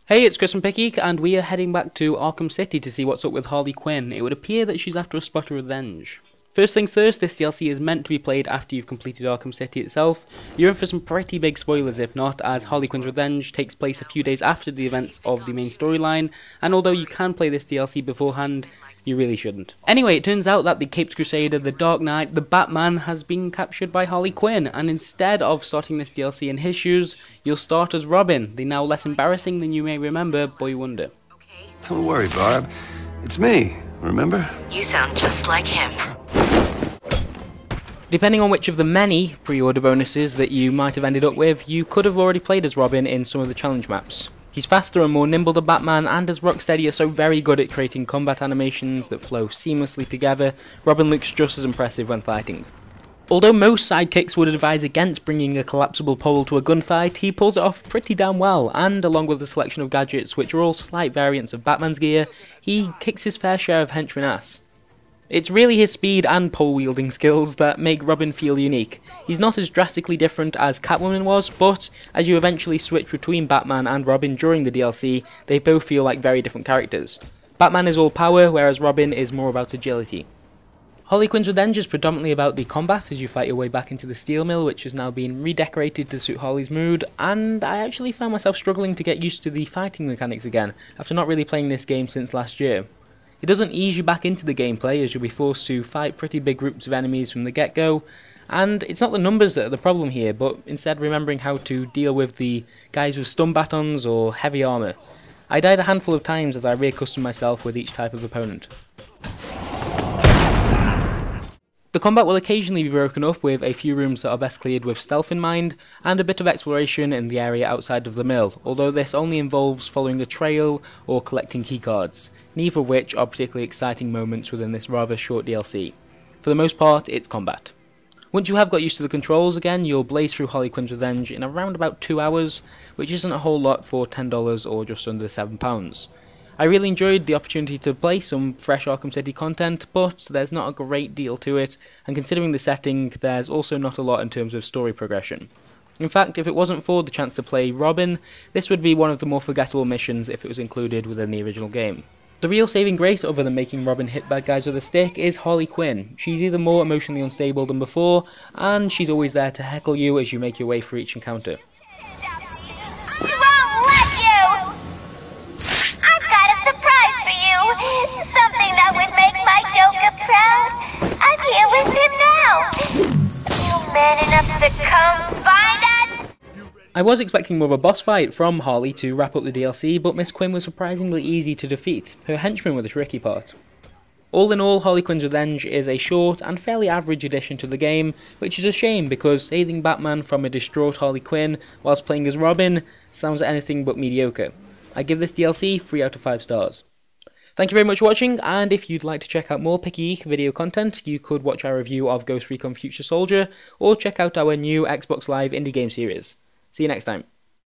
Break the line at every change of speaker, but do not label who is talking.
Hey, it's Chris from Picky, and we are heading back to Arkham City to see what's up with Harley Quinn. It would appear that she's after a spot of revenge. First things first, this DLC is meant to be played after you've completed Arkham City itself. You're in for some pretty big spoilers if not, as Harley Quinn's revenge takes place a few days after the events of the main storyline, and although you can play this DLC beforehand, you really shouldn't. Anyway, it turns out that the Caped Crusader, the Dark Knight, the Batman has been captured by Harley Quinn, and instead of starting this DLC in his shoes, you'll start as Robin, the now less embarrassing than you may remember Boy Wonder.
Don't worry, Barb. It's me, remember?
You sound just like him.
Depending on which of the many pre-order bonuses that you might have ended up with, you could have already played as Robin in some of the challenge maps. He's faster and more nimble than Batman, and as Rocksteady are so very good at creating combat animations that flow seamlessly together, Robin looks just as impressive when fighting. Although most sidekicks would advise against bringing a collapsible pole to a gunfight, he pulls it off pretty damn well, and along with a selection of gadgets which are all slight variants of Batman's gear, he kicks his fair share of henchmen ass. It's really his speed and pole-wielding skills that make Robin feel unique. He's not as drastically different as Catwoman was, but as you eventually switch between Batman and Robin during the DLC, they both feel like very different characters. Batman is all power, whereas Robin is more about agility. Harley Quinn's revenge is predominantly about the combat as you fight your way back into the steel mill, which has now been redecorated to suit Harley's mood, and I actually found myself struggling to get used to the fighting mechanics again, after not really playing this game since last year. It doesn't ease you back into the gameplay as you'll be forced to fight pretty big groups of enemies from the get-go, and it's not the numbers that are the problem here, but instead remembering how to deal with the guys with stun batons or heavy armour. I died a handful of times as I reaccustomed myself with each type of opponent. The combat will occasionally be broken up with a few rooms that are best cleared with stealth in mind, and a bit of exploration in the area outside of the mill, although this only involves following a trail or collecting keycards, neither of which are particularly exciting moments within this rather short DLC. For the most part, it's combat. Once you have got used to the controls again, you'll blaze through Harley Quinn's revenge in around about 2 hours, which isn't a whole lot for $10 or just under £7. I really enjoyed the opportunity to play some fresh Arkham City content, but there's not a great deal to it, and considering the setting, there's also not a lot in terms of story progression. In fact, if it wasn't for the chance to play Robin, this would be one of the more forgettable missions if it was included within the original game. The real saving grace, other than making Robin hit bad guys with a stick, is Harley Quinn. She's either more emotionally unstable than before, and she's always there to heckle you as you make your way through each encounter.
Something that would make my Joker proud. I'm here with him now. You man enough to come find us?
I was expecting more of a boss fight from Harley to wrap up the DLC, but Miss Quinn was surprisingly easy to defeat. Her henchmen were the tricky part. All in all, Harley Quinn's Revenge is a short and fairly average addition to the game, which is a shame because saving Batman from a distraught Harley Quinn whilst playing as Robin sounds anything but mediocre. I give this DLC 3 out of 5 stars. Thank you very much for watching, and if you'd like to check out more Picky Geek video content, you could watch our review of Ghost Recon Future Soldier, or check out our new Xbox Live indie game series. See you next time.